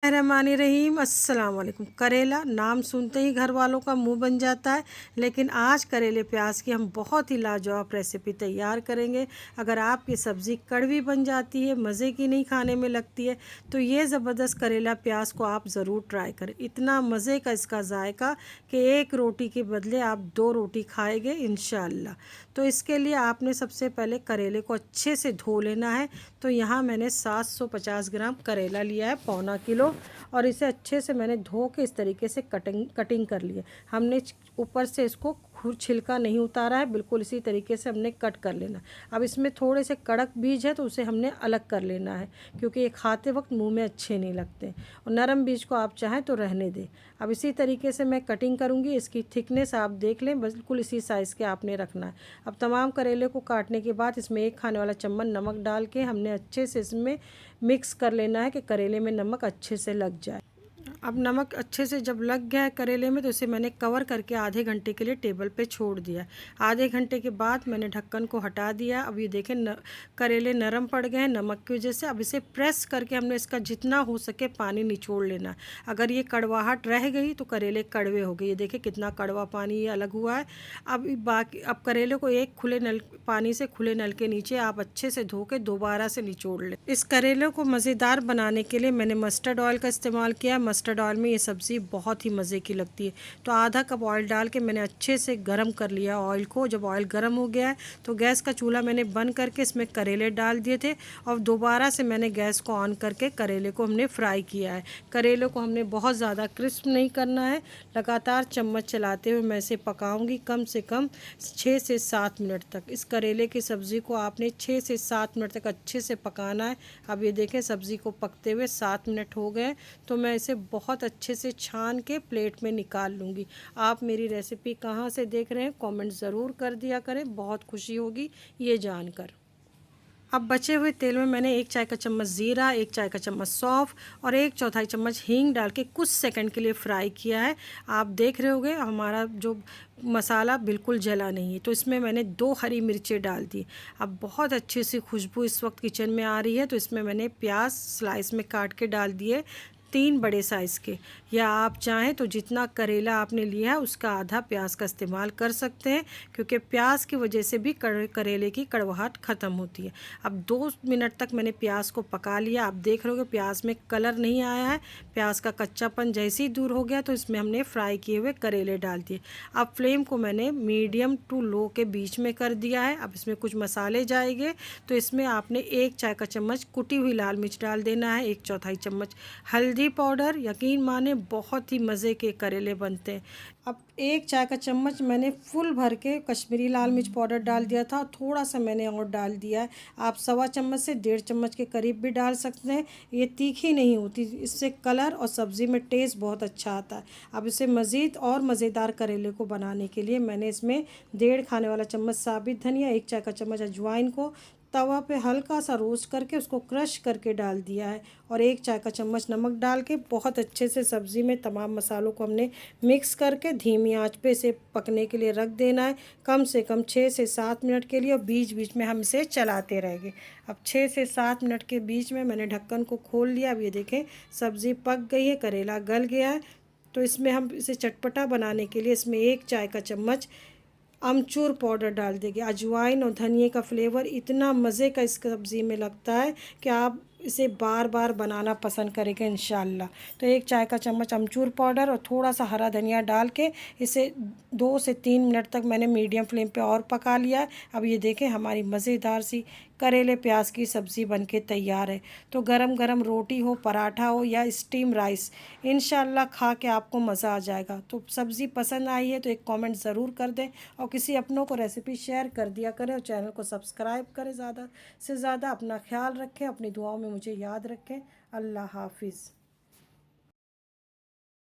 रहमानिर्रहीम। अस्सलाम वालेकुम। करेला नाम सुनते ही घर वालों का मुंह बन जाता है, लेकिन आज करेले प्याज की हम बहुत ही लाजवाब रेसिपी तैयार करेंगे। अगर आपकी सब्ज़ी कड़वी बन जाती है, मज़े की नहीं खाने में लगती है, तो ये ज़बरदस्त करेला प्याज को आप ज़रूर ट्राई करें। इतना मज़े का इसका जायका कि एक रोटी के बदले आप 2 रोटी खाएंगे इंशाअल्लाह। तो इसके लिए आपने सबसे पहले करेले को अच्छे से धो लेना है। तो यहाँ मैंने 750 ग्राम करेला लिया है, पौना किलो, और इसे अच्छे से मैंने धो के इस तरीके से कटिंग कर ली है। हमने ऊपर से इसको छिलका नहीं उतारा है, बिल्कुल इसी तरीके से हमने कट कर लेना। अब इसमें थोड़े से कड़क बीज है तो उसे हमने अलग कर लेना है, क्योंकि ये खाते वक्त मुंह में अच्छे नहीं लगते, और नरम बीज को आप चाहें तो रहने दें। अब इसी तरीके से मैं कटिंग करूँगी। इसकी थिकनेस आप देख लें, बिल्कुल इसी साइज़ के आपने रखना है। अब तमाम करेले को काटने के बाद इसमें 1 खाने वाला चम्मच नमक डाल के हमने अच्छे से इसमें मिक्स कर लेना है कि करेले में नमक अच्छे से लग जाए। अब नमक अच्छे से जब लग गया है करेले में, तो इसे मैंने कवर करके आधे घंटे के लिए टेबल पे छोड़ दिया। आधे घंटे के बाद मैंने ढक्कन को हटा दिया। अब ये देखें करेले नरम पड़ गए हैं नमक की वजह से। अब इसे प्रेस करके हमने इसका जितना हो सके पानी निचोड़ लेना। अगर ये कड़वाहट रह गई तो करेले कड़वे हो गए। ये देखें कितना कड़वा पानी ये अलग हुआ है। अब करेले को एक खुले नल पानी से खुले नल के नीचे आप अच्छे से धो के दोबारा से निचोड़ लें। इस करेले को मज़ेदार बनाने के लिए मैंने मस्टर्ड ऑयल का इस्तेमाल किया। मस्टर्ड ऑयल में ये सब्ज़ी बहुत ही मज़े की लगती है। तो आधा कप ऑयल डाल के मैंने अच्छे से गरम कर लिया ऑयल को। जब ऑयल गरम हो गया है तो गैस का चूल्हा मैंने बंद करके इसमें करेले डाल दिए थे, और दोबारा से मैंने गैस को ऑन करके करेले को हमने फ्राई किया है। करेले को हमने बहुत ज़्यादा क्रिस्प नहीं करना है। लगातार चम्मच चलाते हुए मैं इसे पकाऊंगी कम से कम 6 से 7 मिनट तक। इस करेले की सब्ज़ी को आपने 6 से 7 मिनट तक अच्छे से पकाना है। अब ये देखें सब्ज़ी को पकते हुए 7 मिनट हो गए, तो मैं इसे बहुत अच्छे से छान के प्लेट में निकाल लूँगी। आप मेरी रेसिपी कहाँ से देख रहे हैं कमेंट ज़रूर कर दिया करें, बहुत खुशी होगी ये जानकर। अब बचे हुए तेल में मैंने 1 चाय का चम्मच ज़ीरा, 1 चाय का चम्मच सौंफ और 1/4 चम्मच हींग डाल के कुछ सेकंड के लिए फ्राई किया है। आप देख रहे होंगे हमारा जो मसाला बिल्कुल जला नहीं है। तो इसमें मैंने 2 हरी मिर्चें डाल दी। अब बहुत अच्छी सी खुशबू इस वक्त किचन में आ रही है। तो इसमें मैंने प्याज स्लाइस में काट के डाल दिए, 3 बड़े साइज़ के, या आप चाहें तो जितना करेला आपने लिया है उसका आधा प्याज का इस्तेमाल कर सकते हैं, क्योंकि प्याज की वजह से भी करेले की कड़वाहट ख़त्म होती है। अब 2 मिनट तक मैंने प्याज को पका लिया। आप देख रहे हो कि प्याज में कलर नहीं आया है, प्याज का कच्चापन जैसे ही दूर हो गया तो इसमें हमने फ्राई किए हुए करेले डाल दिए। अब फ्लेम को मैंने मीडियम टू लो के बीच में कर दिया है। अब इसमें कुछ मसाले जाएंगे, तो इसमें आपने 1 चाय का चम्मच कुटी हुई लाल मिर्च डाल देना है, 1/4 चम्मच हल्दी पाउडर। यकीन माने बहुत ही मज़े के करेले बनते हैं। अब 1 चाय का चम्मच मैंने फुल भर के कश्मीरी लाल मिर्च पाउडर डाल दिया था, थोड़ा सा मैंने और डाल दिया है। आप 1/4 चम्मच से 1.5 चम्मच के करीब भी डाल सकते हैं। ये तीखी नहीं होती, इससे कलर और सब्ज़ी में टेस्ट बहुत अच्छा आता है। अब इसे मज़ीद और मज़ेदार करेले को बनाने के लिए मैंने इसमें 1.5 खाने वाला चम्मच साबित धनिया, 1 चाय का चम्मच अजवाइन को तवा पे हल्का सा रोस्ट करके उसको क्रश करके डाल दिया है, और 1 चाय का चम्मच नमक डाल के बहुत अच्छे से सब्ज़ी में तमाम मसालों को हमने मिक्स करके धीमी आंच पे इसे पकने के लिए रख देना है, कम से कम 6 से 7 मिनट के लिए, और बीच बीच में हम इसे चलाते रहेंगे। अब 6 से 7 मिनट के बीच में मैंने ढक्कन को खोल लिया। अब ये देखें सब्ज़ी पक गई है, करेला गल गया है। तो इसमें हम इसे चटपटा बनाने के लिए इसमें 1 चाय का चम्मच अमचूर पाउडर डाल देंगे। अजवाइन और धनिए का फ्लेवर इतना मज़े का इस सब्ज़ी में लगता है कि आप इसे बार बार बनाना पसंद करेंगे इंशाल्लाह। तो 1 चाय का चम्मच अमचूर पाउडर और थोड़ा सा हरा धनिया डाल के इसे 2 से 3 मिनट तक मैंने मीडियम फ्लेम पे और पका लिया। अब ये देखें हमारी मज़ेदार सी करेले प्याज की सब्ज़ी बनके तैयार है। तो गरम गरम रोटी हो, पराठा हो या स्टीम राइस, इंशाल्लाह खा के आपको मज़ा आ जाएगा। तो सब्ज़ी पसंद आई है तो एक कमेंट ज़रूर कर दें, और किसी अपनों को रेसिपी शेयर कर दिया करें, और चैनल को सब्सक्राइब करें। ज़्यादा से ज़्यादा अपना ख्याल रखें, अपनी दुआओं में मुझे याद रखें। अल्लाह हाफिज़।